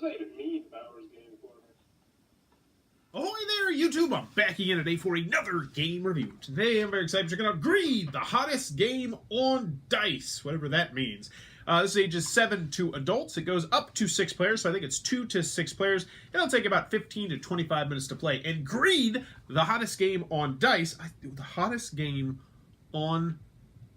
Ahoy there, YouTube! I'm back again today for another game review. Today I'm very excited to check out Greed, the hottest game on dice, whatever that means. This is ages 7 to adults. It goes up to 6 players, so I think it's 2 to 6 players. It'll take about 15 to 25 minutes to play. And Greed, the hottest game on dice, the hottest game on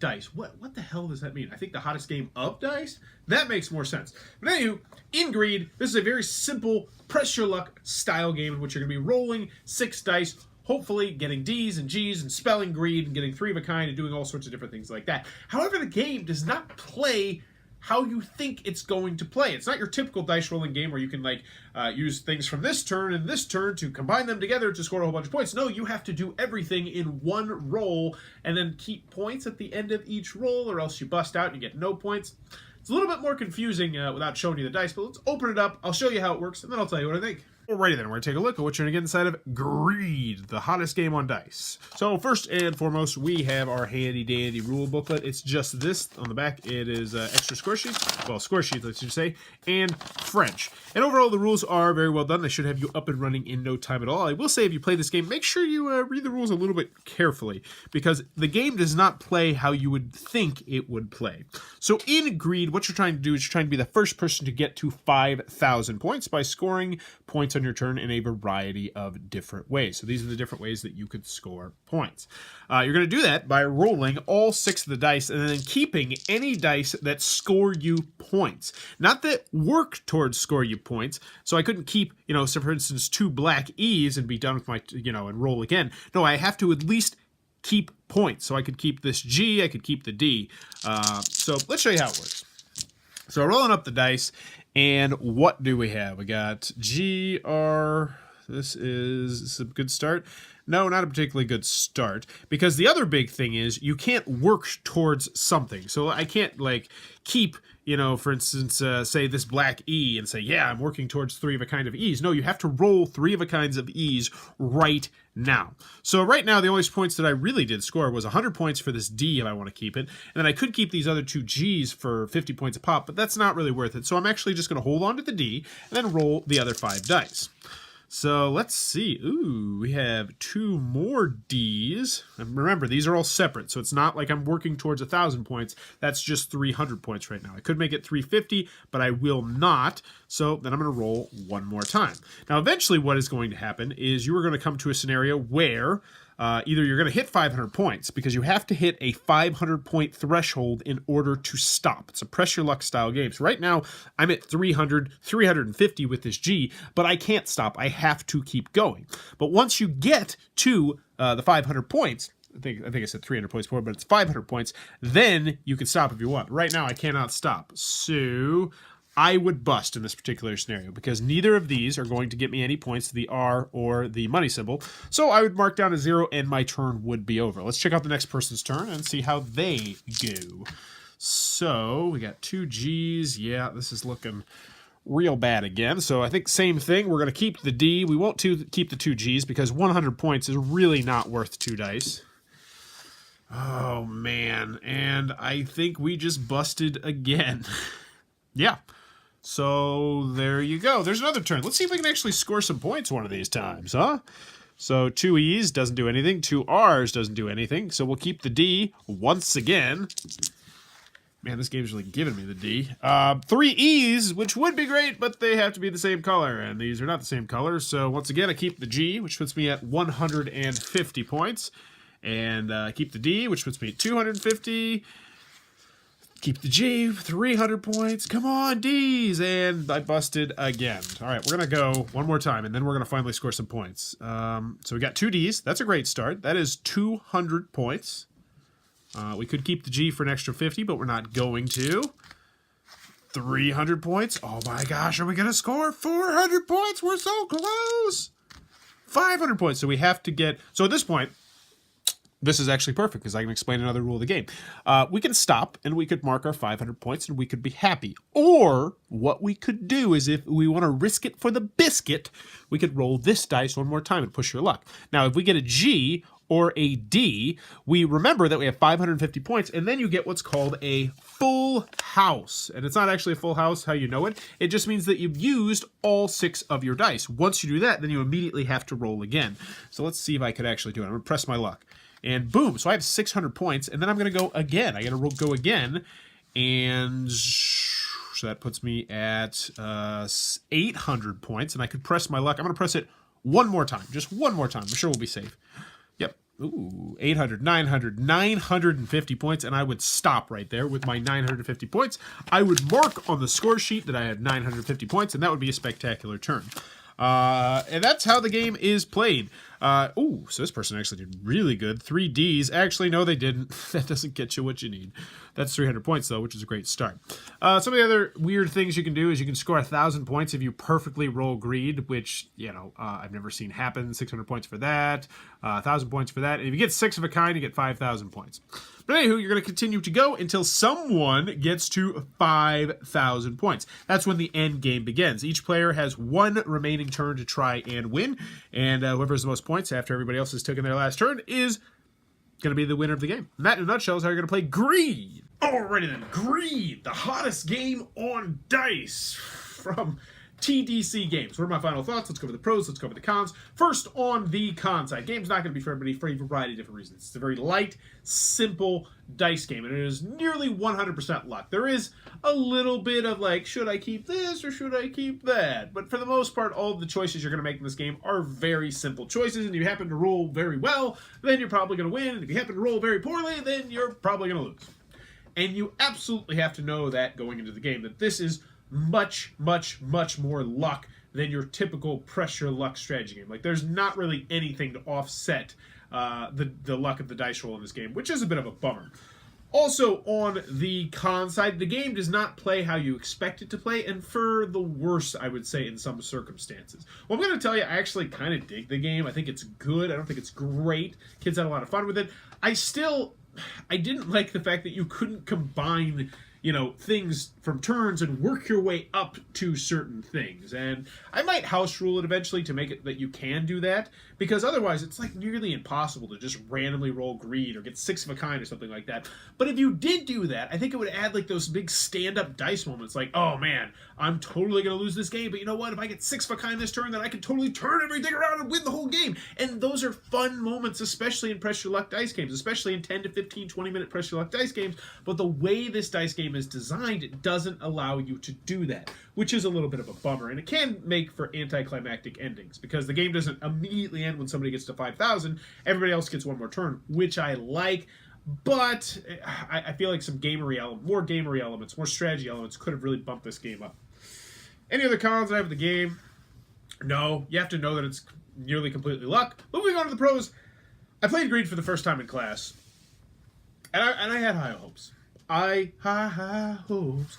dice. What the hell does that mean? I think the hottest game of dice? That makes more sense. But anywho, in Greed, this is a very simple press your luck style game in which you're going to be rolling 6 dice, hopefully getting D's and G's and spelling greed and getting 3 of a kind and doing all sorts of different things like that. However, the game does not play how you think it's going to play. It's not your typical dice rolling game where you can use things from this turn and this turn to combine them together to score a whole bunch of points. No, you have to do everything in one roll and then keep points at the end of each roll, or else you bust out and you get no points. It's a little bit more confusing without showing you the dice, but let's open it up. I'll show you how it works, and then I'll tell you what I think. Alrighty then, we're going to take a look at what you're going to get inside of Greed, the hottest game on dice. So first and foremost, we have our handy dandy rule booklet. It's just this. On the back, it is extra score sheets. Well, score sheets, let's just say, and French. And overall, the rules are very well done. They should have you up and running in no time at all. I will say, if you play this game, make sure you read the rules a little bit carefully, because the game does not play how you would think it would play. So in Greed, what you're trying to do is you're trying to be the first person to get to 5,000 points by scoring points on your turn in a variety of different ways. So these are the different ways that you could score points. You're going to do that by rolling all 6 of the dice and then keeping any dice that score you points. Not that work towards score you points. So I couldn't keep, so for instance, 2 black E's and be done with my, and roll again. No, I have to at least keep points. So I could keep this G, I could keep the D. So let's show you how it works. So rolling up the dice, and what do we have? We got GR. This is a good start. No, not a particularly good start, because the other big thing is you can't work towards something. So I can't keep, for instance, say this black E and say, yeah, I'm working towards 3 of a kind of E's. No, you have to roll 3 of a kinds of E's right now. So right now, the only points that I really did score was 100 points for this D if I want to keep it. And then I could keep these other 2 G's for 50 points a pop, but that's not really worth it. So I'm actually just going to hold on to the D and then roll the other 5 dice. So let's see. Ooh, we have 2 more D's. And remember, these are all separate, so it's not like I'm working towards 1,000 points. That's just 300 points right now. I could make it 350, but I will not. So then I'm going to roll 1 more time. Now, eventually what is going to happen is you are going to come to a scenario where either you're going to hit 500 points, because you have to hit a 500 point threshold in order to stop. It's a press your luck style game. So right now I'm at 300, 350 with this G, but I can't stop. I have to keep going. But once you get to the 500 points, I think I said 300 points before, but it's 500 points, then you can stop if you want. Right now I cannot stop. So I would bust in this particular scenario, because neither of these are going to get me any points, the R or the money symbol. So I would mark down a 0 and my turn would be over. Let's check out the next person's turn and see how they go. So we got 2 G's. Yeah, this is looking real bad again. So I think same thing. We're going to keep the D. We won't keep the 2 G's, because 100 points is really not worth 2 dice. Oh, man. And I think we just busted again. Yeah. So there you go. There's another turn. Let's see if we can actually score some points one of these times, huh? So 2 E's doesn't do anything. 2 R's doesn't do anything. So we'll keep the D once again. Man, this game's really giving me the D. 3 E's, which would be great, but they have to be the same color, and these are not the same color. So once again, I keep the G, which puts me at 150 points. And keep the D, which puts me at 250. Keep the G, 300 points. Come on, D's. And I busted again. All right, we're going to go one more time, and then we're going to finally score some points. So we got 2 D's. That's a great start. That is 200 points. We could keep the G for an extra 50, but we're not going to. 300 points. Oh, my gosh. Are we going to score 400 points? We're so close. 500 points. So we have to get... So at this point... This is actually perfect, because I can explain another rule of the game. We can stop, and we could mark our 500 points, and we could be happy. Or what we could do is, if we want to risk it for the biscuit, we could roll this dice one more time and push your luck. Now, if we get a G or a D, we remember that we have 550 points, and then you get what's called a full house. And it's not actually a full house how you know it. It just means that you've used all 6 of your dice. Once you do that, then you immediately have to roll again. So let's see if I could actually do it. I'm going to press my luck. And boom, so I have 600 points, and then I'm going to go again. I got to go again, and so that puts me at 800 points, and I could press my luck. I'm going to press it one more time, just one more time. I'm sure we'll be safe. Yep. Ooh, 800, 900, 950 points, and I would stop right there with my 950 points. I would mark on the score sheet that I had 950 points, and that would be a spectacular turn. And that's how the game is played. Ooh, so this person actually did really good. 3 Ds. Actually, no, they didn't. That doesn't get you what you need. That's 300 points, though, which is a great start. Some of the other weird things you can do is you can score 1,000 points if you perfectly roll greed, which, you know, I've never seen happen. 600 points for that. 1,000 points for that. And if you get 6 of a kind, you get 5,000 points. But anywho, you're going to continue to go until someone gets to 5,000 points. That's when the end game begins. Each player has 1 remaining turn to try and win, and whoever has the most points after everybody else has taken their last turn is going to be the winner of the game. And that, in a nutshell, is how you're going to play Greed. Alrighty then, Greed, the hottest game on dice from TDC Games. What are my final thoughts? Let's go over the pros, let's go over the cons. First, on the con side. Game's not going to be for everybody for a variety of different reasons. It's a very light, simple dice game, and it is nearly 100% luck. There is a little bit of like, should I keep this or should I keep that? But for the most part, all of the choices you're going to make in this game are very simple choices, and if you happen to roll very well, then you're probably going to win, and if you happen to roll very poorly, then you're probably going to lose. And you absolutely have to know that going into the game, that this is much, much, much more luck than your typical pressure luck strategy game. Like, there's not really anything to offset the luck of the dice roll in this game, which is a bit of a bummer. Also, on the con side, the game does not play how you expect it to play, and for the worse, I would say, in some circumstances. Well, I'm going to tell you, I actually kind of dig the game. I think it's good. I don't think it's great. Kids had a lot of fun with it. I didn't like the fact that you couldn't combine, you know, things from turns and work your way up to certain things. And I might house rule it eventually to make it that you can do that, because otherwise it's like nearly impossible to just randomly roll greed or get 6 of a kind or something like that. But if you did do that, I think it would add like those big stand-up dice moments, like, oh man, I'm totally going to lose this game, but you know what, if I get 6 of a kind this turn, then I can totally turn everything around and win the whole game. And those are fun moments, especially in pressure luck dice games, especially in 10 to 15, 20-minute pressure luck dice games. But the way this dice game is designed, it doesn't allow you to do that, which is a little bit of a bummer, and it can make for anticlimactic endings, because the game doesn't immediately end when somebody gets to 5,000. Everybody else gets 1 more turn, which I like, but I feel like more gamery elements, more strategy elements could have really bumped this game up. Any other cons I have with the game? No, you have to know that it's nearly completely luck. Moving on to the pros, I played Greed for the first time in class, and I had high hopes. High hopes.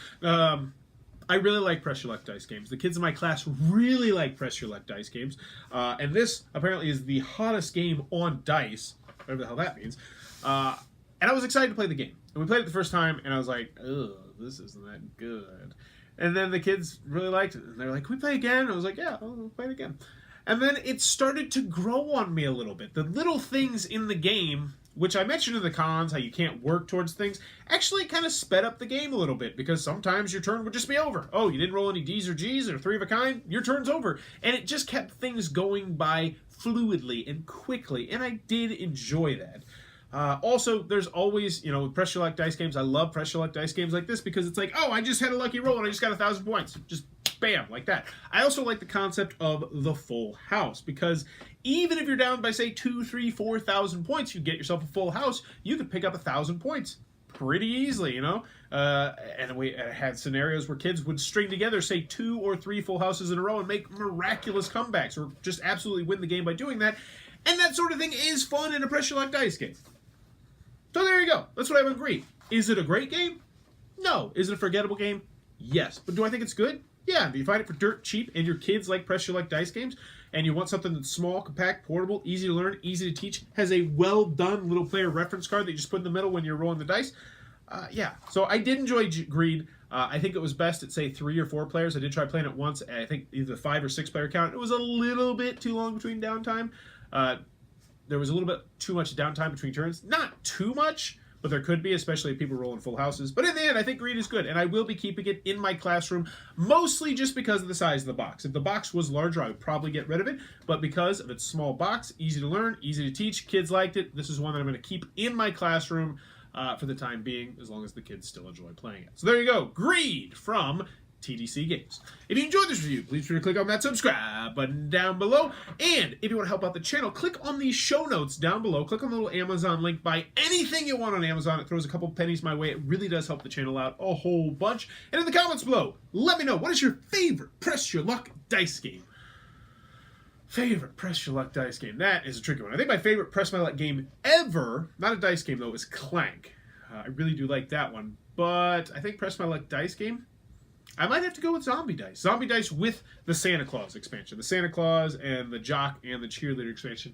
I really like pressure luck dice games. The kids in my class really like pressure luck dice games. And this apparently is the hottest game on dice, whatever the hell that means. And I was excited to play the game. And we played it the first time, and I was like, ugh, this isn't that good. And then the kids really liked it. And they're like, can we play again? And I was like, yeah, I'll play it again. And then it started to grow on me a little bit. The little things in the game, which I mentioned in the cons, how you can't work towards things, actually kind of sped up the game a little bit, because sometimes your turn would just be over. Oh, you didn't roll any Ds or Gs or 3 of a kind, your turn's over. And it just kept things going by fluidly and quickly, and I did enjoy that. Also, there's always, you know, with pressure luck dice games, I love pressure luck dice games like this, because it's like, oh, I just had a lucky roll and I just got 1,000 points. Just bam, like that. I also like the concept of the full house, because even if you're down by, say, 2,000, 3,000, 4,000 points, you get yourself a full house, you could pick up 1,000 points pretty easily, you know? And we had scenarios where kids would string together, say, 2 or 3 full houses in a row and make miraculous comebacks, or just absolutely win the game by doing that. And that sort of thing is fun in a pressure luck dice game. So there you go. That's what I would agree. Is it a great game? No. Is it a forgettable game? Yes. But do I think it's good? Yeah. Do you find it for dirt cheap, and your kids like pressure luck dice games, and you want something that's small, compact, portable, easy to learn, easy to teach, has a well-done little player reference card that you just put in the middle when you're rolling the dice? Yeah. So I did enjoy Greed. I think it was best at, say, 3 or 4 players. I did try playing it once. I think either 5 or 6 player count. It was a little bit too long between downtime. there was a little bit too much downtime between turns. Not too much, but there could be, especially if people rolling full houses. But in the end, I think greed is good, and I will be keeping it in my classroom, mostly just because of the size of the box. If the box was larger, I would probably get rid of it, but because of its small box, easy to learn, easy to teach, kids liked it, this is one that I'm going to keep in my classroom for the time being, as long as the kids still enjoy playing it. So there you go, Greed from TDC Games. If you enjoyed this review, please be sure to click on that subscribe button down below. And if you want to help out the channel, click on the show notes down below. Click on the little Amazon link. Buy anything you want on Amazon. It throws a couple pennies my way. It really does help the channel out a whole bunch. And in the comments below, let me know, what is your favorite Press Your Luck dice game? Favorite Press Your Luck dice game? That is a tricky one. I think my favorite Press My Luck game ever, not a dice game though, is Clank. I really do like that one. But I think Press My Luck dice game, I might have to go with Zombie Dice. Zombie Dice with the Santa Claus expansion. The Santa Claus and the Jock and the Cheerleader expansion.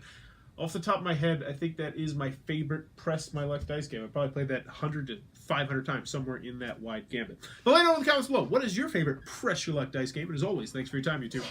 Off the top of my head, I think that is my favorite Press My Luck dice game. I've probably played that 100 to 500 times, somewhere in that wide gambit. But let me know in the comments below, what is your favorite Press Your Luck dice game? And as always, thanks for your time, YouTube.